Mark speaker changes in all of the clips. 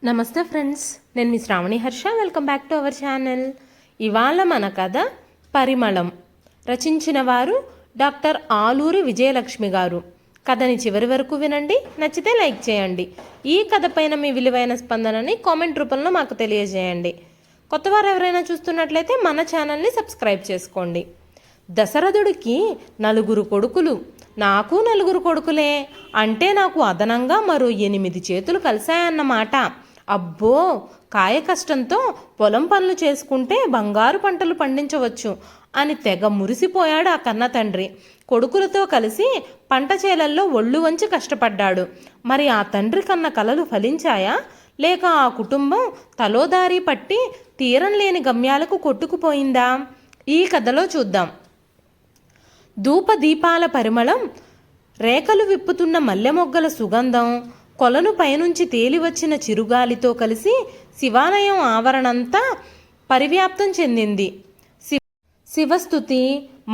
Speaker 1: నమస్తే ఫ్రెండ్స్, నేను మీ Sravani Harsha. Welcome back to our channel. ఇవాళ మన కథ పరిమళం. రచించిన వారు డాక్టర్ ఆలూరి విజయలక్ష్మి గారు. కథని చివరి వరకు వినండి, నచ్చితే లైక్ చేయండి. ఈ కథ పైన మీ విలువైన స్పందనని కామెంట్ రూపంలో మాకు తెలియజేయండి. కొత్తవారు ఎవరైనా చూస్తున్నట్లయితే మన ఛానల్ని సబ్స్క్రైబ్ చేసుకోండి. దశరథుడికి 9 కొడుకులు. నాకు 9 కొడుకులే అంటే నాకు అదనంగా మరో 8 చేతులు కలిశాయన్నమాట. అబ్బో, కాయ కష్టంతో పొలం పనులు చేసుకుంటే బంగారు పంటలు పండించవచ్చు అని తెగ మురిసిపోయాడు ఆ కన్న తండ్రి. కొడుకులతో కలిసి పంట చేలల్లో ఒళ్ళు వంచి కష్టపడ్డాడు. మరి ఆ తండ్రి కన్న కలలు ఫలించాయా, లేక ఆ కుటుంబం తలోదారి పట్టి తీరం లేని గమ్యాలకు కొట్టుకుపోయిందా? ఈ కథలో చూద్దాం. ధూపదీపాల పరిమళం, రేఖలు విప్పుతున్న మల్లె మొగ్గల సుగంధం, కొలను పైనుంచి తేలివచ్చిన చిరుగాలితో కలిసి శివాలయం ఆవరణంతా పరివ్యాప్తం చెందింది. శివస్తుతి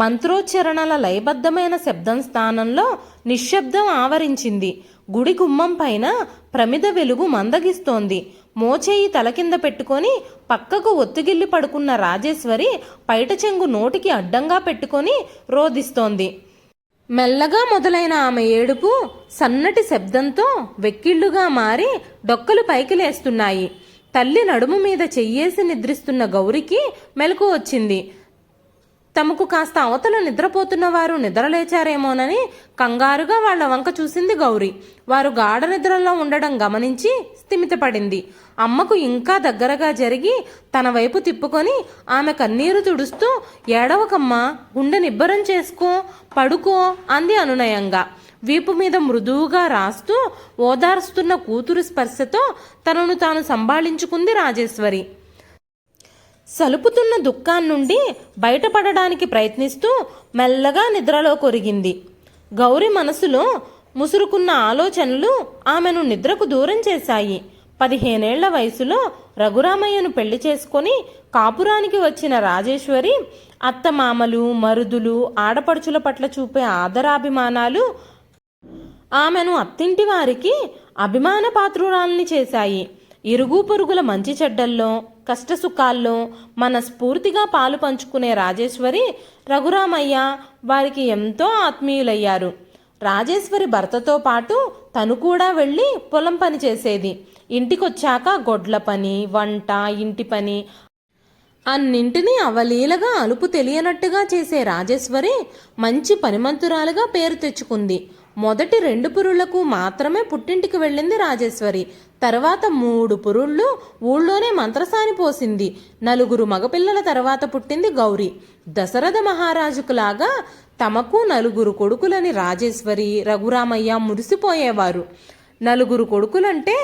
Speaker 1: మంత్రోచ్చరణల లయబద్ధమైన శబ్దం స్థానంలో నిశ్శబ్దం ఆవరించింది. గుడి గుమ్మం పైన ప్రమిద వెలుగు మందగిస్తోంది. మోచేయి తల కింద పెట్టుకొని పక్కకు ఒత్తిగిల్లి పడుకున్న రాజేశ్వరి పైట చెంగు నోటికి అడ్డంగా పెట్టుకొని రోదిస్తోంది. మెల్లగా మొదలైన ఆమె ఏడుపు సన్నటి శబ్దంతో వెక్కిళ్లుగా మారి డొక్కలు పైకి లేస్తున్నాయి. తల్లి నడుము మీద చెయ్యేసి నిద్రిస్తున్న గౌరికి మెలకు వచ్చింది. తమకు కాస్త అవతల నిద్రపోతున్న వారు నిద్రలేచారేమోనని కంగారుగా వాళ్ల వంక చూసింది గౌరి. వారు గాఢ నిద్రలో ఉండడం గమనించి స్థిమితపడింది. అమ్మకు ఇంకా దగ్గరగా జరిగి తన వైపు తిప్పుకొని ఆమె కన్నీరు తుడుస్తూ, ఏడవకమ్మా, గుండె నిబ్బరం చేసుకో, పడుకో అంది అనునయంగా. వీపు మీద మృదువుగా రాస్తూ ఓదార్స్తున్న కూతురు స్పర్శతో తనను తాను సంభాళించుకుంది రాజేశ్వరి. సలుపుతున్న దుఃఖాన్నుండి బయటపడడానికి ప్రయత్నిస్తూ మెల్లగా నిద్రలో కొరిగింది. గౌరి మనసులో ముసురుకున్న ఆలోచనలు ఆమెను నిద్రకు దూరం చేశాయి. 15 ఏళ్ల వయసులో రఘురామయ్యను పెళ్లి చేసుకొని కాపురానికి వచ్చిన రాజేశ్వరి అత్తమామలు, మరుదులు, ఆడపడుచుల పట్ల చూపే ఆదరాభిమానాలు ఆమెను అత్తింటి వారికి అభిమాన పాత్రురాల్ని చేశాయి. ఇరుగు పొరుగుల మంచి చెడ్డల్లో, కష్టసుఖాల్లో మనస్ఫూర్తిగా పాలు పంచుకునే రాజేశ్వరి, రఘురామయ్య వారికి ఎంతో ఆత్మీయులయ్యారు. రాజేశ్వరి భర్తతో పాటు తను కూడా వెళ్ళి పొలం పని చేసేది. ఇంటికొచ్చాక గొడ్ల పని, వంట, ఇంటి పని అన్నింటినీ అవలీలగా అలుపు తెలియనట్టుగా చేసే రాజేశ్వరి మంచి పనిమంతురాలుగా పేరు తెచ్చుకుంది. మొదటి 2 పురుళ్లకు మాత్రమే పుట్టింటికి వెళ్ళింది రాజేశ్వరి. తర్వాత 3 పురుళ్ళు ఊళ్ళోనే మంత్రసాని పోసింది. 9 మగపిల్లల తర్వాత పుట్టింది గౌరి. దశరథ మహారాజుకులాగా తమకు 9 కొడుకులని రాజేశ్వరి, రఘురామయ్య మురిసిపోయేవారు. 9 కొడుకులంటే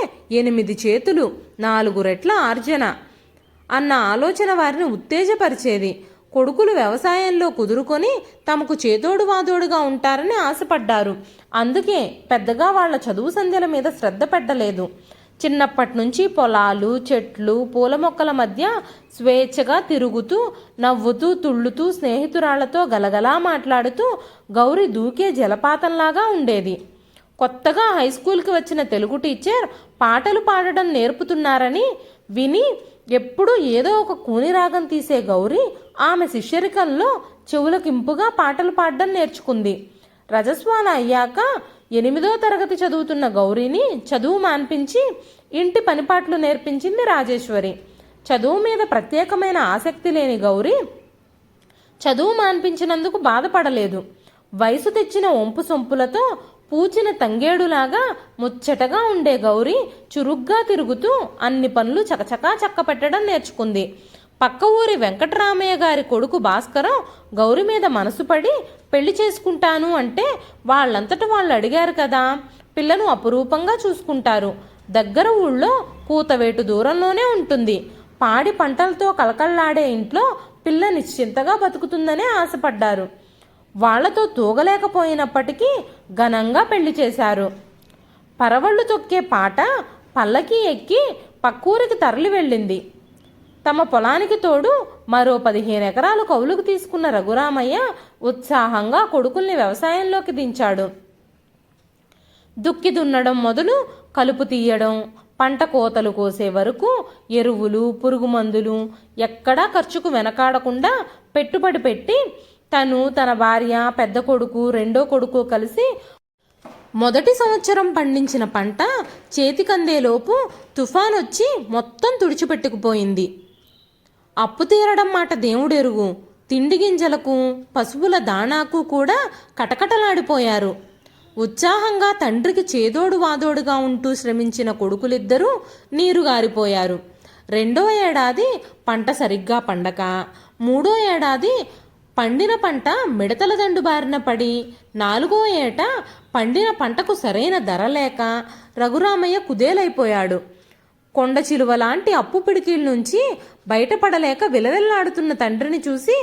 Speaker 1: 8 చేతులు, 4 రెట్ల ఆర్జన అన్న ఆలోచన వారిని ఉత్తేజపరిచేది. కొడుకులు వ్యవసాయంలో కుదురుకొని తమకు చేతోడు వాదోడుగా ఉంటారని ఆశపడ్డారు. అందుకే పెద్దగా వాళ్ల చదువు సంధ్యల మీద శ్రద్ధ పెట్టలేదు. చిన్నప్పటి నుంచి పొలాలు, చెట్లు, పూల మొక్కల మధ్య స్వేచ్ఛగా తిరుగుతూ, నవ్వుతూ, తుళ్ళుతూ, స్నేహితురాళ్లతో గలగలా మాట్లాడుతూ గౌరి దూకే జలపాతంలాగా ఉండేది. కొత్తగా హైస్కూల్కి వచ్చిన తెలుగు టీచర్ పాటలు పాడడం నేర్పుతున్నారని విని ఎప్పుడూ ఏదో ఒక కూని రాగం తీసే గౌరి ఆమె శిష్యరికంలో చెవులకింపుగా పాటలు పాడడం నేర్చుకుంది. రజస్వాల అయ్యాక 8వ తరగతి చదువుతున్న గౌరీని చదువు మాన్పించి ఇంటి పనిపాట్లు నేర్పించింది రాజేశ్వరి. చదువు మీద ప్రత్యేకమైన ఆసక్తి లేని గౌరి చదువు మాన్పించినందుకు బాధపడలేదు. వయసు తెచ్చిన ఒంపు సొంపులతో పూచిన తంగేడులాగా ముచ్చటగా ఉండే గౌరి చురుగ్గా తిరుగుతూ అన్ని పనులు చకచకా చక్కపెట్టడం నేర్చుకుంది. పక్క ఊరి వెంకటరామయ్య గారి కొడుకు భాస్కరం గౌరి మీద మనసు పడి పెళ్లి చేసుకుంటాను అంటే వాళ్ళంతట వాళ్ళు అడిగారు కదా. పిల్లను అపురూపంగా చూసుకుంటారు. దగ్గర ఊళ్ళో కూతవేటు దూరంలోనే ఉంటుంది. పాడి పంటలతో కలకల్లాడే ఇంట్లో పిల్ల నిశ్చింతగా బతుకుతుందనే ఆశపడ్డారు. వాళ్లతో తూగలేకపోయినప్పటికీ ఘనంగా పెళ్లి చేశారు. పరవళ్లు తొక్కే పాట పల్లకి ఎక్కి పక్కూరికి తరలి వెళ్ళింది. తమ పొలానికి తోడు మరో 15 ఎకరాలు కౌలుకు తీసుకున్న రఘురామయ్య ఉత్సాహంగా కొడుకుల్ని వ్యవసాయంలోకి దించాడు. దుక్కి దున్నడం మొదలు కలుపు తీయడం, పంట కోతలు కోసే వరకు ఎరువులు, పురుగు మందులు ఎక్కడా ఖర్చుకు వెనకాడకుండా పెట్టుబడి పెట్టి తను, తన భార్య, పెద్ద కొడుకు, రెండో కొడుకు కలిసి మొదటి సంవత్సరం పండించిన పంట చేతికందేలోపు తుఫాన్ వచ్చి మొత్తం తుడిచిపెట్టుకుపోయింది. అప్పు తీరడం మాట దేవుడెరుగు, తిండి గింజలకు, పశువుల దాణాకు కూడా కటకటలాడిపోయారు. ఉత్సాహంగా తండ్రికి చేదోడు వాదోడుగా ఉంటూ శ్రమించిన కొడుకులిద్దరూ నీరుగారిపోయారు. రెండో ఏడాది పంట సరిగ్గా పండక, మూడో ఏడాది పండిన పంట మిడతల దండు బారిన పడి, నాలుగో ఏట పండిన పంటకు సరైన ధర లేక రఘురామయ్య కుదేలైపోయాడు. కొండ చిలువ లాంటి అప్పు పిడికిల నుంచి బయటపడలేక విలవిల్లాడుతున్న తండ్రిని చూసి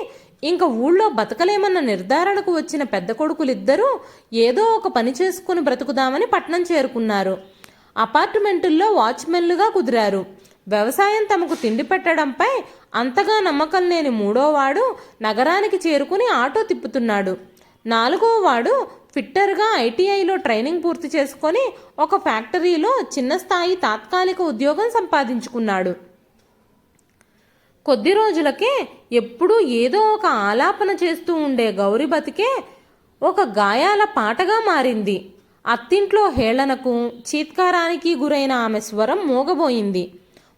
Speaker 1: ఇంక ఊళ్ళో బతకలేమన్న నిర్ధారణకు వచ్చిన పెద్ద కొడుకులిద్దరూ ఏదో ఒక పని చేసుకుని బ్రతుకుదామని పట్నం చేరుకున్నారు. అపార్ట్మెంటుల్లో వాచ్మెన్లుగా కుదిరారు. వ్యవసాయం తమకు తిండి పెట్టడంపై అంతగా నమ్మకం లేని మూడోవాడు నగరానికి చేరుకుని ఆటో తిప్పుతున్నాడు. నాలుగోవాడు ఫిట్టర్గా ఐటీఐలో ట్రైనింగ్ పూర్తి చేసుకొని ఒక ఫ్యాక్టరీలో చిన్న స్థాయి తాత్కాలిక ఉద్యోగం సంపాదించుకున్నాడు. కొద్ది రోజులకే ఎప్పుడూ ఏదో ఒక ఆలాపన చేస్తూ ఉండే గౌరి బతికే ఒక గాయాల పాటగా మారింది. అత్తింట్లో హేళనకు, చీత్కారానికి గురైన ఆమె స్వరం మోగబోయింది.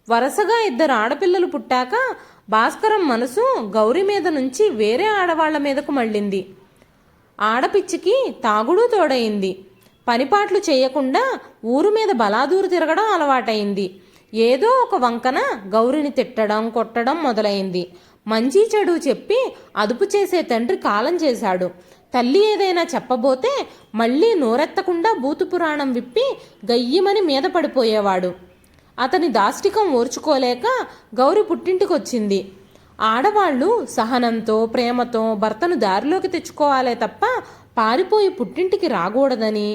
Speaker 1: వరుసగా 2 ఆడపిల్లలు పుట్టాక భాస్కరం మనసు గౌరి మీద నుంచి వేరే ఆడవాళ్ల మీదకు మళ్ళింది. ఆడపిచ్చికి తాగుడు తోడయింది. పనిపాట్లు చేయకుండా ఊరు మీద బలాదూరు తిరగడం అలవాటైంది. ఏదో ఒక వంకన గౌరిని తిట్టడం, కొట్టడం మొదలైంది. మంచి చెడు చెప్పి అదుపు చేసే తండ్రి కాలం చేశాడు. తల్లి ఏదైనా చెప్పబోతే మళ్ళీ నోరెత్తకుండా బూతు పురాణం విప్పి గయ్యమని మీద పడిపోయేవాడు. అతని దాష్టికం ఓర్చుకోలేక గౌరి పుట్టింటికొచ్చింది. ఆడవాళ్లు సహనంతో, ప్రేమతో భర్తను దారిలోకి తెచ్చుకోవాలే తప్ప పారిపోయి పుట్టింటికి రాకూడదని,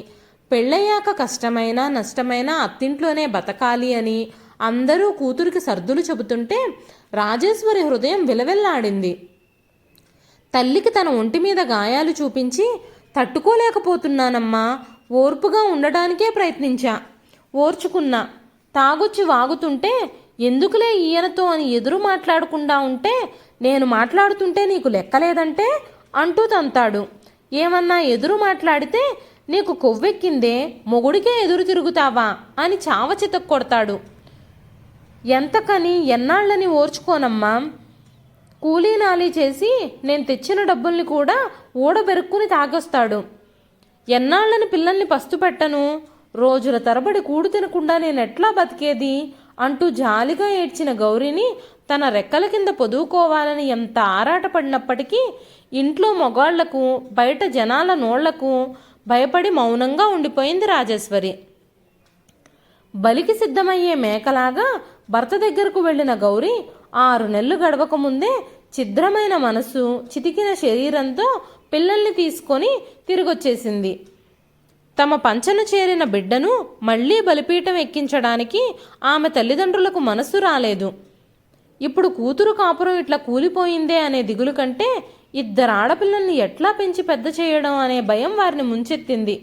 Speaker 1: పెళ్ళయ్యాక కష్టమైనా నష్టమైనా అత్తింట్లోనే బతకాలి అని అందరూ కూతురికి సర్దులు చెబుతుంటే రాజేశ్వరి హృదయం విలవెల్లాడింది. తల్లికి తన ఒంటి మీద గాయాలు చూపించి తట్టుకోలేకపోతున్నానమ్మా, ఓర్పుగా ఉండడానికే ప్రయత్నించా, ఓర్చుకున్నా. తాగొచ్చి వాగుతుంటే ఎందుకులే ఈయనతో అని ఎదురు మాట్లాడకుండా ఉంటే, నేను మాట్లాడుతుంటే నీకు లెక్కలేదంటే అంటూ తంతాడు. ఏమన్నా ఎదురు మాట్లాడితే నీకు కొవ్వెక్కిందే, మొగుడికే ఎదురు తిరుగుతావా అని చావచితక్ కొడతాడు. ఎంతకని ఎన్నాళ్ళని ఓర్చుకోనమ్మా. కూలీనాలీ చేసి నేను తెచ్చిన డబ్బుల్ని కూడా ఊడబెరుక్కుని తాగొస్తాడు. ఎన్నాళ్ళని పిల్లల్ని పస్తు పెట్టను, రోజుల తరబడి కూడు తినకుండా నేనెట్లా బతికేది అంటూ జాలిగా ఏడ్చిన గౌరిని తన రెక్కల కింద పొదువుకోవాలని ఎంత ఆరాటపడినప్పటికీ ఇంట్లో మొగాళ్లకు, బయట జనాల నోళ్లకు భయపడి మౌనంగా ఉండిపోయింది రాజేశ్వరి. బలికి సిద్ధమయ్యే మేకలాగా భర్త దగ్గరకు వెళ్లిన గౌరి 6 నెలలు గడవకముందే ఛిద్రమైన మనసు, చితికిన శరీరంతో పిల్లల్ని తీసుకొని తిరిగొచ్చేసింది. తమ పంచను చేరిన బిడ్డను మళ్లీ బలిపీఠం ఎక్కించడానికి ఆమె తల్లిదండ్రులకు మనస్సు రాలేదు. ఇప్పుడు కూతురు కాపురం ఇట్లా కూలిపోయిందే అనే దిగులు కంటే 2 ఆడపిల్లల్ని ఎట్లా పెంచి పెద్ద చేయడం అనే భయం వారిని ముంచెత్తింది.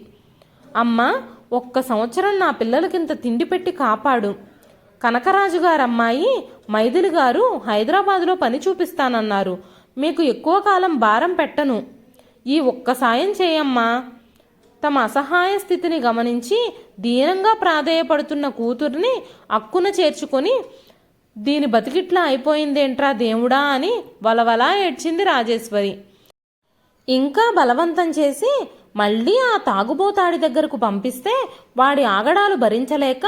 Speaker 1: అమ్మా, 1 సంవత్సరం నా పిల్లలకింత తిండి పెట్టి కాపాడు. కనకరాజు గారమ్మాయి మైథిలి గారు హైదరాబాదులో పని చూపిస్తానన్నారు. మీకు ఎక్కువ కాలం భారం పెట్టను. ఈ 1 సాయం చేయమ్మా. తమ అసహాయ స్థితిని గమనించి దీనంగా ప్రాధేయపడుతున్న కూతుర్ని అక్కున చేర్చుకొని, దీని బతికిట్లా అయిపోయిందేంట్రా దేవుడా అని వలవలా ఏడ్చింది రాజేశ్వరి. ఇంకా బలవంతం చేసి మళ్ళీ ఆ తాగుబోతాడి దగ్గరకు పంపిస్తే వాడి ఆగడాలు భరించలేక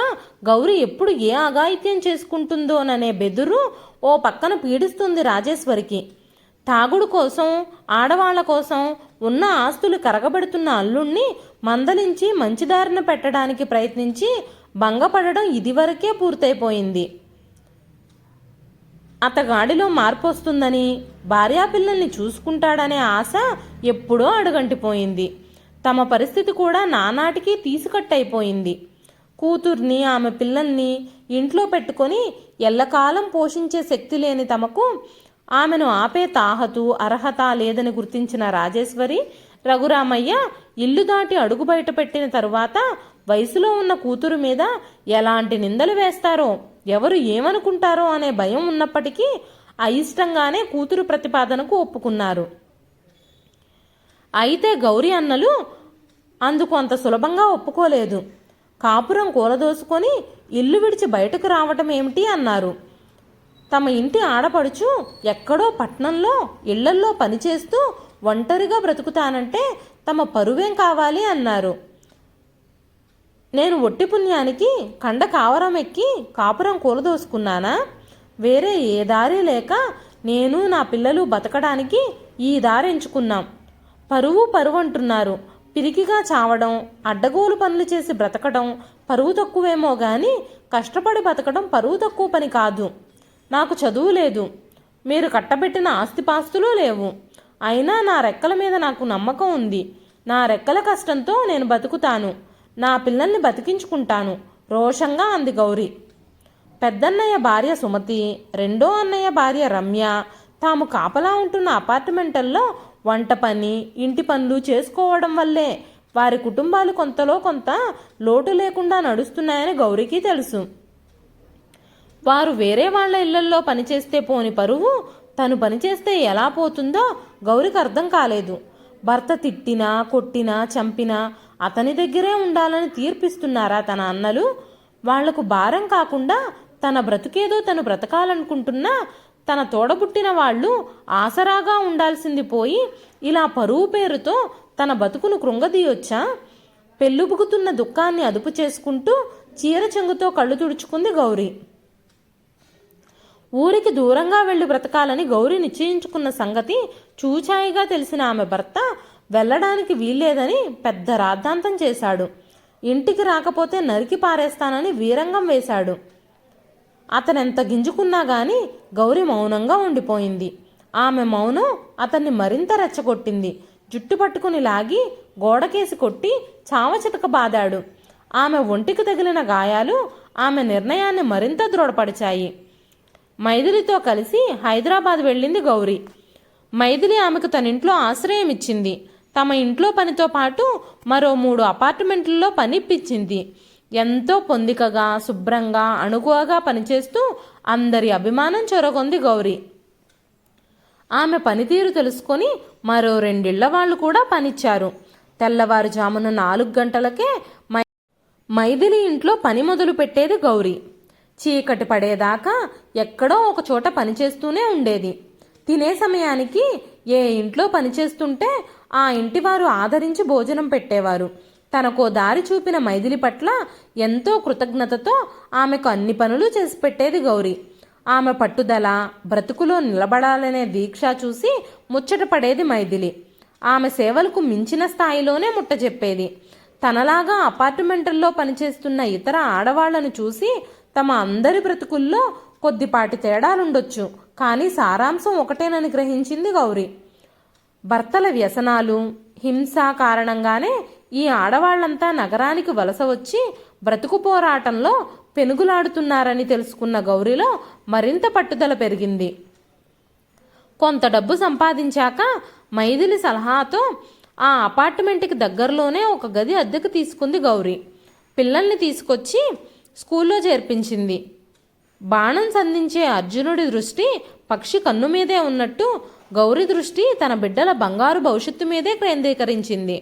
Speaker 1: గౌరి ఎప్పుడు ఏ అఘాయిత్యం చేసుకుంటుందోననే బెదురు ఓ పక్కన పీడిస్తుంది రాజేశ్వరికి. తాగుడు కోసం, ఆడవాళ్ల కోసం ఉన్న ఆస్తులు కరగబెడుతున్న అల్లుణ్ణి మందలించి మంచిదారిన పెట్టడానికి ప్రయత్నించి భంగపడడం ఇదివరకే పూర్తయిపోయింది. అతగాడిలో మార్పు వస్తుందని, భార్యాపిల్లల్ని చూసుకుంటాడనే ఆశ ఎప్పుడో అడుగంటిపోయింది. తమ పరిస్థితి కూడా నానాటికి తీసుకట్టయిపోయింది. కూతుర్ని, ఆమె పిల్లల్ని ఇంట్లో పెట్టుకొని ఎల్లకాలం పోషించే శక్తి లేని తమకు ఆమెను ఆపే తాహతు, అర్హత లేదని గుర్తించిన రాజేశ్వరి, రఘురామయ్య ఇల్లు దాటి అడుగు బయట పెట్టిన తరువాత వయసులో ఉన్న కూతురు మీద ఎలాంటి నిందలు వేస్తారో, ఎవరు ఏమనుకుంటారో అనే భయం ఉన్నప్పటికీ అయిష్టంగానే కూతురు ప్రతిపాదనకు ఒప్పుకున్నారు. అయితే గౌరీ అన్నలు అందుకు అంత సులభంగా ఒప్పుకోలేదు. కాపురం కూలదోసుకొని ఇల్లు విడిచి బయటకు రావటం ఏమిటి అన్నారు. తమ ఇంటి ఆడపడుచు ఎక్కడో పట్నంలో ఇళ్లల్లో పనిచేస్తూ ఒంటరిగా బ్రతుకుతానంటే తమ పరువేం కావాలి అన్నారు. నేను ఒట్టి పుణ్యానికి కండ కావరం ఎక్కి కాపురం కూలదోసుకున్నానా? వేరే ఏ దారి లేక నేను నా పిల్లలు బతకడానికి ఈ దారి ఎంచుకున్నాం. పరువు అంటున్నారు. పిరికిగా చావడం, అడ్డగోలు పనులు చేసి బ్రతకడం పరువు తక్కువేమో గాని కష్టపడి బతకడం పరువు తక్కువ పని కాదు. నాకు చదువు లేదు, మీరు కట్టబెట్టిన ఆస్తిపాస్తులు లేవు. అయినా నా రెక్కల మీద నాకు నమ్మకం ఉంది. నా రెక్కల కష్టంతో నేను బతుకుతాను, నా పిల్లల్ని బతికించుకుంటాను రోషంగా అంది గౌరీ. పెద్దన్నయ్య భార్య సుమతి, రెండో అన్నయ్య భార్య రమ్య తాము కాపలా ఉంటున్న అపార్ట్మెంట్ల్లో వంట పని, ఇంటి పనులు చేసుకోవడం వల్లే వారి కుటుంబాలు కొంతలో కొంత లోటు లేకుండా నడుస్తున్నాయని గౌరీకి తెలుసు. వారు వేరే వాళ్ల ఇళ్లల్లో పనిచేస్తే పోని పరువు తను పనిచేస్తే ఎలా పోతుందో గౌరికి అర్థం కాలేదు. భర్త తిట్టినా, కొట్టినా, చంపినా అతని దగ్గరే ఉండాలని తీర్పిస్తున్నారా తన అన్నలు? వాళ్లకు భారం కాకుండా తన బ్రతుకేదో తను బ్రతకాలనుకుంటున్నా తన తోడబుట్టిన వాళ్ళు ఆసరాగా ఉండాల్సింది పోయి ఇలా పరువు పేరుతో తన బతుకును కృంగదీయొచ్చా? పెళ్ళుబుకుతున్న దుఃఖాన్ని అదుపు చేసుకుంటూ చీర చెంగుతో కళ్ళు తుడుచుకుంది గౌరీ. ఊరికి దూరంగా వెళ్లి బ్రతకాలని గౌరీ నిశ్చయించుకున్న సంగతి చూచాయిగా తెలిసిన ఆమె భర్త వెళ్లడానికి వీల్లేదని పెద్ద రాద్ధాంతం చేశాడు. ఇంటికి రాకపోతే నరికి పారేస్తానని వీరంగం వేశాడు. అతనెంత గింజుకున్నా గాని గౌరీ మౌనంగా ఉండిపోయింది. ఆమె మౌనం అతన్ని మరింత రెచ్చగొట్టింది. జుట్టు పట్టుకుని లాగి గోడకేసి కొట్టి చావచితక బాదాడు. ఆమె ఒంటికి తగిలిన గాయాలు ఆమె నిర్ణయాన్ని మరింత దృఢపరిచాయి. మైథిలితో కలిసి హైదరాబాద్ వెళ్ళింది గౌరీ. మైథిలి ఆమెకు తన ఇంట్లో ఆశ్రయం ఇచ్చింది. తమ ఇంట్లో పనితో పాటు మరో 3 అపార్ట్మెంట్లలో పని ఇప్పించింది. ఎంతో పొందికగా, శుభ్రంగా, అణుకువగా పనిచేస్తూ అందరి అభిమానం చొరగొంది గౌరీ. ఆమె పనితీరు తెలుసుకొని మరో 2 ఇళ్ల వాళ్ళు కూడా పనిచ్చారు. తెల్లవారుజామున 4 గంటలకే మైథిలి ఇంట్లో పని మొదలు పెట్టేది గౌరీ. చీకటి పడేదాకా ఎక్కడో ఒక చోట పనిచేస్తూనే ఉండేది. తినే సమయానికి ఏ ఇంట్లో పనిచేస్తుంటే ఆ ఇంటివారు ఆదరించి భోజనం పెట్టేవారు. తనకో దారి చూపిన మైథిలి పట్ల ఎంతో కృతజ్ఞతతో ఆమెకు అన్ని పనులు చేసి పెట్టేది గౌరీ. ఆమె పట్టుదల, బ్రతుకులో నిలబడాలనే దీక్ష చూసి ముచ్చట పడేది మైథిలి. ఆమె సేవలకు మించిన స్థాయిలోనే ముట్టజెప్పేది. తనలాగా అపార్ట్మెంట్ల్లో పనిచేస్తున్న ఇతర ఆడవాళ్లను చూసి తమ అందరి బ్రతుకుల్లో కొద్దిపాటి తేడాలుండొచ్చు, కానీ సారాంశం ఒకటేనని గ్రహించింది గౌరీ. భర్తల వ్యసనాలు, హింస కారణంగానే ఈ ఆడవాళ్లంతా నగరానికి వలస వచ్చి బ్రతుకు పోరాటంలో పెనుగులాడుతున్నారని తెలుసుకున్న గౌరీలో మరింత పట్టుదల పెరిగింది. కొంత డబ్బు సంపాదించాక మైథిలి సలహాతో ఆ అపార్ట్మెంట్కి దగ్గరలోనే ఒక గది అద్దెకు తీసుకుంది గౌరీ. పిల్లల్ని తీసుకొచ్చి స్కూల్లో చేర్పించింది. బాణం సంధించే అర్జునుడి దృష్టి పక్షి కన్ను మీదే ఉన్నట్టు గౌరీ దృష్టి తన బిడ్డల బంగారు భవిష్యత్తు మీదే కేంద్రీకరించింది.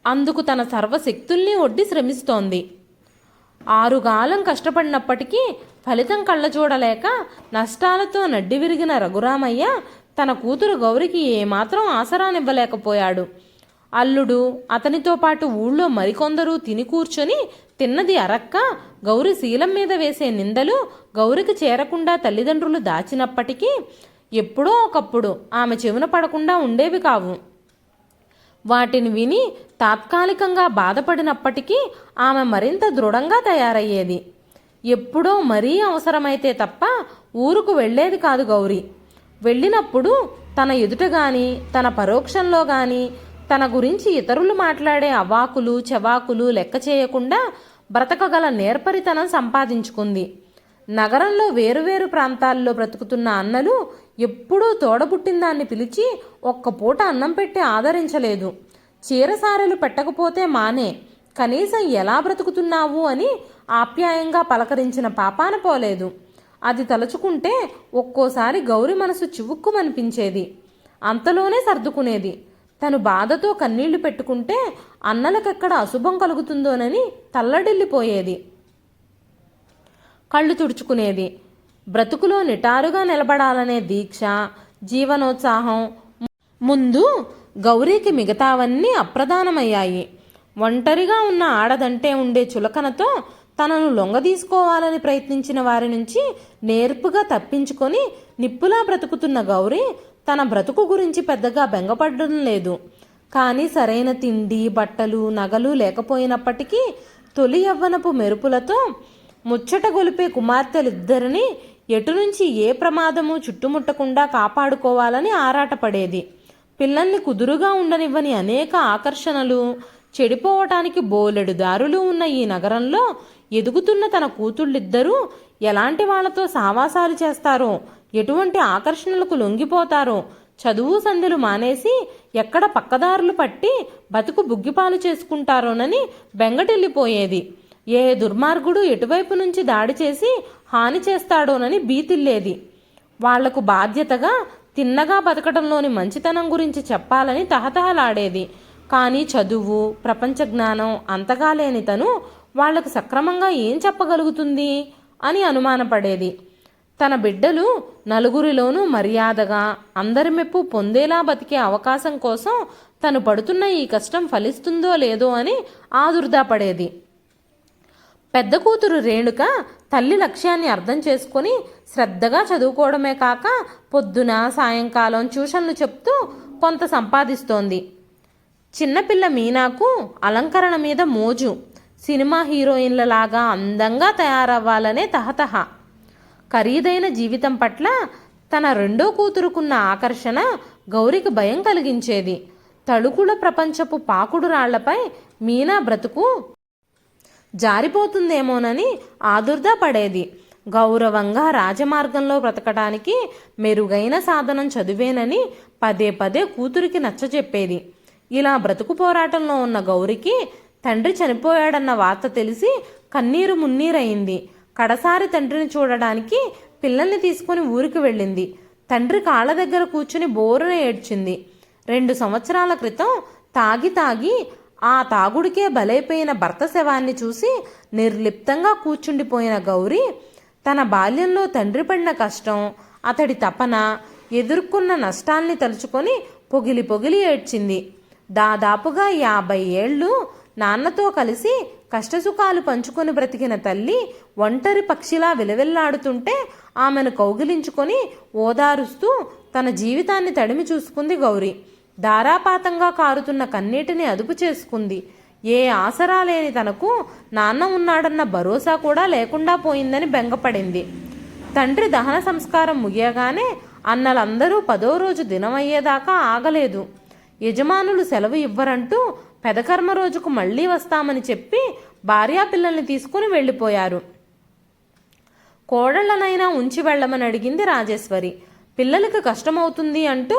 Speaker 1: అందుకు తన సర్వశక్తుల్ని ఒడ్డి శ్రమిస్తోంది. 6 కాలం కష్టపడినప్పటికీ ఫలితం కళ్ళ చూడలేక నష్టాలతో నడ్డి విరిగిన రఘురామయ్య తన కూతురు గౌరికి ఏమాత్రం ఆసరానివ్వలేకపోయాడు. అల్లుడు, అతనితో పాటు ఊళ్ళో మరికొందరు తిని కూర్చొని తిన్నది అరక్క గౌరి శీలం మీద వేసే నిందలు గౌరికి చేరకుండా తల్లిదండ్రులు దాచినప్పటికీ ఎప్పుడో ఒకప్పుడు ఆమె చెవిన పడకుండా ఉండేవి కావు. వాటిని విని తాత్కాలికంగా బాధపడినప్పటికీ ఆమె మరింత దృఢంగా తయారయ్యేది. ఎప్పుడో మరీ అవసరమైతే తప్ప ఊరుకు వెళ్లేది కాదు గౌరీ. వెళ్ళినప్పుడు తన ఎదుట గాని తన పరోక్షంలో గాని తన గురించి ఇతరులు మాట్లాడే అవాకులు చవాకులు లెక్క చేయకుండా బ్రతకగల నేర్పరితనం సంపాదించుకుంది. నగరంలో వేరువేరు ప్రాంతాల్లో బ్రతుకుతున్న అన్నలు ఎప్పుడూ తోడబుట్టిందాన్ని పిలిచి ఒక్క పూట అన్నం పెట్టి ఆదరించలేదు. చీరసారెలు పెట్టకపోతే మానే, కనీసం ఎలా బ్రతుకుతున్నావు అని ఆప్యాయంగా పలకరించిన పాపాన పోలేదు. అది తలుచుకుంటే ఒక్కోసారి గౌరి మనసు చివుక్కుమనిపించేది. అంతలోనే సర్దుకునేది. తను బాధతో కన్నీళ్లు పెట్టుకుంటే అన్నలకెక్కడ అశుభం కలుగుతుందోనని తల్లడిల్లిపోయేది. కళ్ళు తుడుచుకునేది. బ్రతుకులో నిటారుగా నిలబడాలనే దీక్ష, జీవనోత్సాహం ముందు గౌరీకి మిగతావన్నీ అప్రధానమయ్యాయి. ఒంటరిగా ఉన్న ఆడదంటే ఉండే చులకనతో తనను లొంగదీసుకోవాలని ప్రయత్నించిన వారి నుంచి నేర్పుగా తప్పించుకొని నిప్పులా బ్రతుకుతున్న గౌరీ తన బ్రతుకు గురించి పెద్దగా బెంగపడడం లేదు. కానీ సరైన తిండి, బట్టలు, నగలు లేకపోయినప్పటికీ తొలి యవ్వనపు మెరుపులతో ముచ్చట గొలిపే కుమార్తెలిద్దరినీ ఎటు నుంచి ఏ ప్రమాదము చుట్టుముట్టకుండా కాపాడుకోవాలని ఆరాటపడేది. పిల్లల్ని కుదురుగా ఉండనివ్వని అనేక ఆకర్షణలు, చెడిపోవటానికి బోలెడు దారులు ఉన్న ఈ నగరంలో ఎదుగుతున్న తన కూతుళ్ళిద్దరూ ఎలాంటి వాళ్లతో సావాసాలు చేస్తారో, ఎటువంటి ఆకర్షణలకు లొంగిపోతారో, చదువు సందులు మానేసి ఎక్కడ పక్కదారులు పట్టి బతుకు బుగ్గిపాలు చేసుకుంటారోనని బెంగటిల్లిపోయేది. ఏ దుర్మార్గుడు ఎటువైపు నుంచి దాడి చేసి హాని చేస్తాడోనని భీతిల్లేది. వాళ్లకు బాధ్యతగా తిన్నగా బతకడంలోని మంచితనం గురించి చెప్పాలని తహతహలాడేది. కానీ చదువు, ప్రపంచ జ్ఞానం అంతగా లేని తను వాళ్లకు సక్రమంగా ఏం చెప్పగలుగుతుంది అని అనుమానపడేది. తన బిడ్డలు నలుగురిలోనూ మర్యాదగా అందరి మెప్పు పొందేలా బతికే అవకాశం కోసం తను పడుతున్న ఈ కష్టం ఫలిస్తుందో లేదో అని ఆదుర్దాపడేది. పెద్ద కూతురు రేణుక తల్లి లక్ష్యాన్ని అర్థం చేసుకుని శ్రద్ధగా చదువుకోవడమే కాక పొద్దున సాయంకాలం ట్యూషన్లు చెప్తూ కొంత సంపాదిస్తోంది. చిన్నపిల్ల మీనాకు అలంకరణ మీద మోజు. సినిమా హీరోయిన్లలాగా అందంగా తయారవ్వాలనే తహతహ. ఖరీదైన జీవితం పట్ల తన రెండో కూతురుకున్న ఆకర్షణ గౌరికి భయం కలిగించేది. తళుకుల ప్రపంచపు పాకుడు రాళ్లపై మీనా బ్రతుకు జారిపోతుందేమోనని ఆదుర్దా పడేది. గౌరవంగా రాజమార్గంలో బ్రతకడానికి మెరుగైన సాధనం చదువేనని పదే పదే కూతురికి నచ్చచెప్పేది. ఇలా బ్రతుకు పోరాటంలో ఉన్న గౌరికి తండ్రి చనిపోయాడన్న వార్త తెలిసి కన్నీరు మున్నీరయింది. కడసారి తండ్రిని చూడడానికి పిల్లల్ని తీసుకుని ఊరికి వెళ్ళింది. తండ్రి కాళ్ళ దగ్గర కూర్చుని బోరున ఏడ్చింది. 2 సంవత్సరాల క్రితం తాగి ఆ తాగుడికే బలైపోయిన భర్త శవాన్ని చూసి నిర్లిప్తంగా కూర్చుండిపోయిన గౌరి తన బాల్యంలో తండ్రి పడిన కష్టం, అతడి తపన, ఎదుర్కొన్న నష్టాల్ని తలుచుకొని పొగిలి పొగిలి ఏడ్చింది. దాదాపుగా 50 ఏళ్ళు నాన్నతో కలిసి కష్టసుఖాలు పంచుకొని బ్రతికిన తల్లి ఒంటరి పక్షిలా విలవిల్లాడుతుంటే ఆమెను కౌగిలించుకొని ఓదారుస్తూ తన జీవితాన్ని తడిమి చూసుకుంది గౌరి. ధారాపాతంగా కారుతున్న కన్నీటిని అదుపు చేసుకుంది. ఏ ఆసరా లేని తనకు నాన్న ఉన్నాడన్న భరోసా కూడా లేకుండా పోయిందని బెంగపడింది. తండ్రి దహన సంస్కారం ముగియగానే అన్నలందరూ 10వ రోజు దినమయ్యేదాకా ఆగలేదు. యజమానులు సెలవు ఇవ్వరంటూ పెదకర్మ రోజుకు మళ్లీ వస్తామని చెప్పి భార్యాపిల్లల్ని తీసుకుని వెళ్ళిపోయారు. కోడళ్లనైనా ఉంచి వెళ్ళమని అడిగింది రాజేశ్వరి. పిల్లలకి కష్టమవుతుంది అంటూ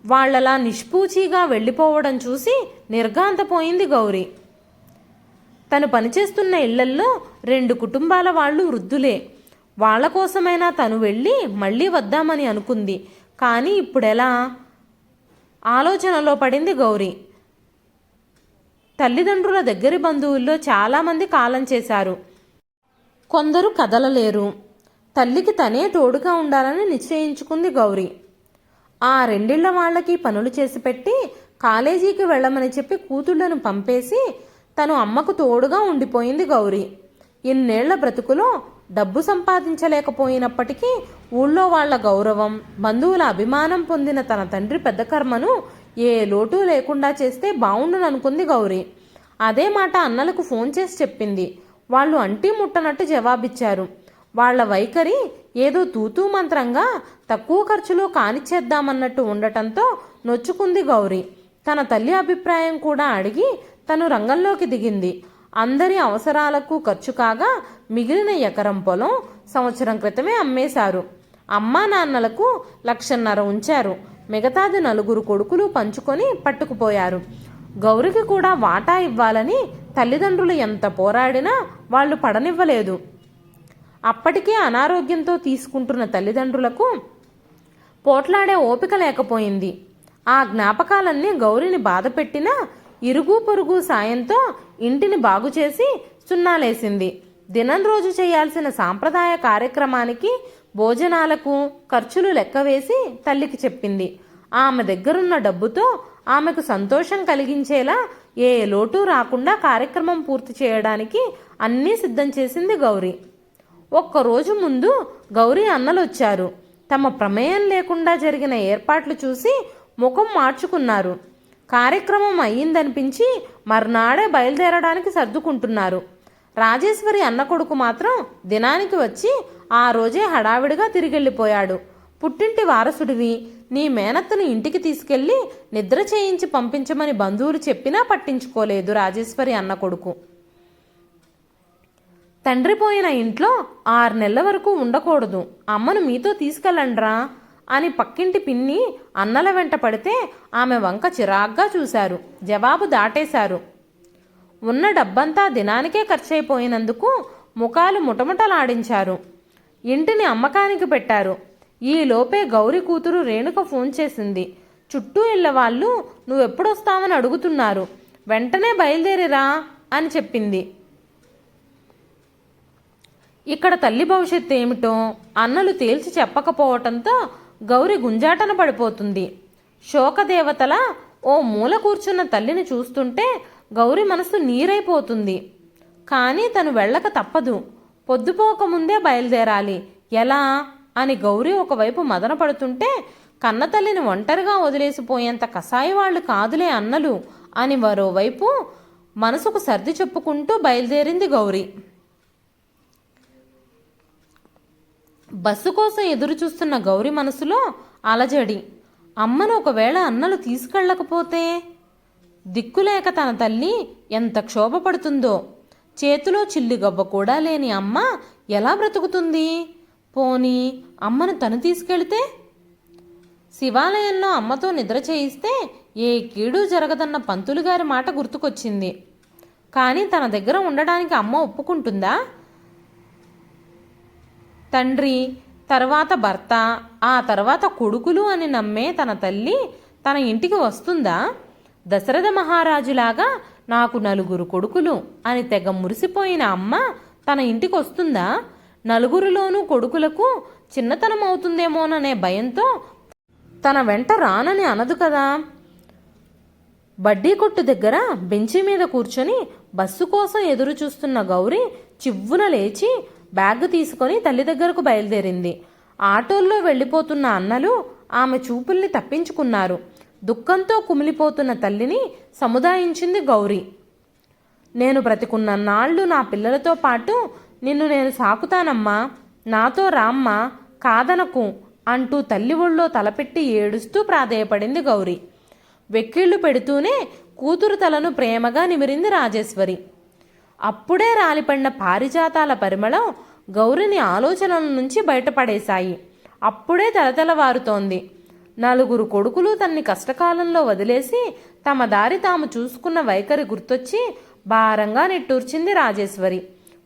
Speaker 1: వాళ్లలా నిష్పూచీగా వెళ్ళిపోవడం చూసి నిర్ఘాంతపోయింది గౌరి. తను పనిచేస్తున్న ఇళ్లల్లో 2 కుటుంబాల వాళ్ళు వృద్ధులే. వాళ్ల కోసమైనా తను వెళ్ళి మళ్ళీ వద్దామని అనుకుంది. కానీ ఇప్పుడెలా ఆలోచనలో పడింది గౌరి. తల్లిదండ్రుల దగ్గరి బంధువుల్లో చాలామంది కాలం చేశారు. కొందరు కదలలేరు. తల్లికి తనే తోడుగా ఉండాలని నిశ్చయించుకుంది గౌరి. ఆ 2 ఇళ్ల వాళ్ళకి పనులు చేసి పెట్టి కాలేజీకి వెళ్ళమని చెప్పి కూతుళ్లను పంపేసి తను అమ్మకు తోడుగా ఉండిపోయింది గౌరి. ఇన్నేళ్ల బ్రతుకులో డబ్బు సంపాదించలేకపోయినప్పటికీ ఊళ్ళో వాళ్ల గౌరవం, బంధువుల అభిమానం పొందిన తన తండ్రి పెద్ద కర్మను ఏ లోటు లేకుండా చేస్తే బావుండుననుకుంది గౌరి. అదే మాట అన్నలకు ఫోన్ చేసి చెప్పింది. వాళ్ళు అంటీ ముట్టనట్టు జవాబిచ్చారు. వాళ్ల వైఖరి ఏదో తూతూ మంత్రంగా తక్కువ ఖర్చులో కానిచ్చేద్దామన్నట్టు ఉండటంతో నొచ్చుకుంది గౌరి. తన తల్లి అభిప్రాయం కూడా అడిగి తను రంగంలోకి దిగింది. అందరి అవసరాలకు ఖర్చు కాగా మిగిలిన ఎకరం పొలం సంవత్సరం క్రితమే అమ్మేశారు. అమ్మా నాన్నలకు 1,50,000 ఉంచారు. మిగతాది 4 కొడుకులు పంచుకొని పట్టుకుపోయారు. గౌరికి కూడా వాటా ఇవ్వాలని తల్లిదండ్రులు ఎంత పోరాడినా వాళ్ళు పడనివ్వలేదు. అప్పటికే అనారోగ్యంతో తీసుకుంటున్న తల్లిదండ్రులకు పోట్లాడే ఓపిక లేకపోయింది. ఆ జ్ఞాపకాలన్నీ గౌరిని బాధపెట్టినా ఇరుగు పొరుగు సాయంతో ఇంటిని బాగుచేసి సున్నాలేసింది. దినం రోజు చేయాల్సిన సాంప్రదాయ కార్యక్రమానికి భోజనాలకు ఖర్చులు లెక్కవేసి తల్లికి చెప్పింది. ఆమె దగ్గరున్న డబ్బుతో ఆమెకు సంతోషం కలిగించేలా ఏ లోటు రాకుండా కార్యక్రమం పూర్తి చేయడానికి అన్నీ సిద్ధం చేసింది గౌరి. ఒక్కరోజు ముందు గౌరీ అన్నలొచ్చారు. తమ ప్రమేయం లేకుండా జరిగిన ఏర్పాట్లు చూసి ముఖం మార్చుకున్నారు. కార్యక్రమం అయ్యిందనిపించి మర్నాడే బయలుదేరడానికి సర్దుకుంటున్నారు. రాజేశ్వరి అన్న కొడుకు మాత్రం దినానికి వచ్చి ఆ రోజే హడావిడిగా తిరిగెళ్ళిపోయాడు. పుట్టింటి వారసుడివి, నీ మేనత్తను ఇంటికి తీసుకెళ్లి నిద్ర చేయించి పంపించమని బంధువులు చెప్పినా పట్టించుకోలేదు రాజేశ్వరి అన్న కొడుకు. తండ్రి పోయిన ఇంట్లో 6 నెలల వరకు ఉండకూడదు, అమ్మను మీతో తీసుకెళ్ళండ్రా అని పక్కింటి పిన్ని అన్నల వెంట పడితే ఆమె వంక చిరాగ్గా చూశారు. జవాబు దాటేశారు. ఉన్న డబ్బంతా దినానికే ఖర్చయిపోయినందుకు ముఖాలు ముటముటలాడించారు. ఇంటిని అమ్మకానికి పెట్టారు. ఈ లోపే గౌరి కూతురు రేణుక ఫోన్ చేసింది. చుట్టూ ఇళ్ళ వాళ్ళు నువ్వెప్పుడొస్తావని అడుగుతున్నారు, వెంటనే బయలుదేరిరా అని చెప్పింది. ఇక్కడ తల్లి భవిష్యత్తు ఏమిటో అన్నలు తేల్చి చెప్పకపోవటంతో గౌరి గుంజాటన పడిపోతుంది. శోకదేవతల ఓ మూల కూర్చున్న తల్లిని చూస్తుంటే గౌరి మనసు నీరైపోతుంది. కానీ తను వెళ్ళక తప్పదు. పొద్దుపోకముందే బయలుదేరాలి. ఎలా అని గౌరి ఒకవైపు మదన పడుతుంటే కన్నతల్లిని ఒంటరిగా వదిలేసిపోయేంత కసాయి వాళ్ళు కాదులే అన్నలు అని మరోవైపు మనసుకు సర్ది చెప్పుకుంటూ బయలుదేరింది గౌరి. బస్సు కోసం ఎదురు చూస్తున్న గౌరి మనసులో అలజడి. అమ్మను ఒకవేళ అన్నలు తీసుకెళ్ళకపోతే? దిక్కులేక తన తల్లి ఎంత క్షోభపడుతుందో. చేతిలో చిల్లిగవ్వ కూడా లేని అమ్మ ఎలా బ్రతుకుతుంది? పోనీ అమ్మను తను తీసుకెళితే? శివాలయంలో అమ్మతో నిద్ర చేయిస్తే ఏ కీడు జరగదన్న పంతులుగారి మాట గుర్తుకొచ్చింది. కానీ తన దగ్గర ఉండడానికి అమ్మ ఒప్పుకుంటుందా? తండ్రి, తర్వాత భర్త, ఆ తర్వాత కొడుకులు అని నమ్మే తన తల్లి తన ఇంటికి వస్తుందా? దశరథ మహారాజులాగా నాకు 4 కొడుకులు అని తెగ మురిసిపోయిన అమ్మ తన ఇంటికి వస్తుందా? 4 కొడుకులకు చిన్నతనం అవుతుందేమోననే భయంతో తన వెంట రానని అనదు కదా. బడ్డీ కొట్టు దగ్గర బెంచి మీద కూర్చొని బస్సు కోసం ఎదురు చూస్తున్న గౌరి చివ్వున లేచి బ్యాగ్ తీసుకొని తల్లి దగ్గరకు బయలుదేరింది. ఆటోల్లో వెళ్ళిపోతున్న అన్నలు ఆమె చూపుల్ని తప్పించుకున్నారు. దుఃఖంతో కుమిలిపోతున్న తల్లిని సముదాయించింది గౌరి. నేను బ్రతికున్న నాళ్ళు నా పిల్లలతో పాటు నిన్ను నేను సాకుతానమ్మా, నాతో రామ్మా, కాదనకు అంటూ తల్లి ఒళ్ళో తలపెట్టి ఏడుస్తూ ప్రాధేయపడింది గౌరి. వెక్కిళ్లు పెడుతూనే కూతురు తలను ప్రేమగా నిమిరింది రాజేశ్వరి. అప్పుడే రాలిపడిన పారిజాతాల పరిమళం గౌరిని ఆలోచనల నుంచి బయటపడేశాయి. అప్పుడే తెలతెలవారుతోంది. 4 కొడుకులు తన్ని కష్టకాలంలో వదిలేసి తమ దారి తాము చూసుకున్న వైఖరి గుర్తొచ్చి భారంగా నిట్టూర్చింది రాజేశ్వరి.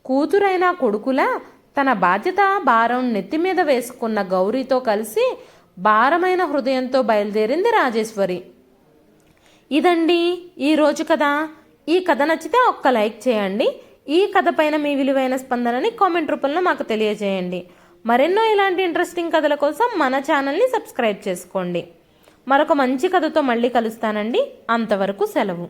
Speaker 1: కూతురైన కొడుకులా తన బాధ్యత భారం నెత్తిమీద వేసుకున్న గౌరీతో కలిసి భారమైన హృదయంతో బయలుదేరింది రాజేశ్వరి. ఇదండి ఈరోజు కథ. ఈ కథ నచ్చితే ఒక్క లైక్ చేయండి. ఈ కథ పైన మీ విలువైన స్పందనని కామెంట్ రూపంలో మాకు తెలియజేయండి. మరెన్నో ఇలాంటి ఇంట్రెస్టింగ్ కథల కోసం మన ఛానల్ని సబ్స్క్రైబ్ చేసుకోండి. మరొక మంచి కథతో మళ్ళీ కలుస్తానండి. అంతవరకు సెలవు.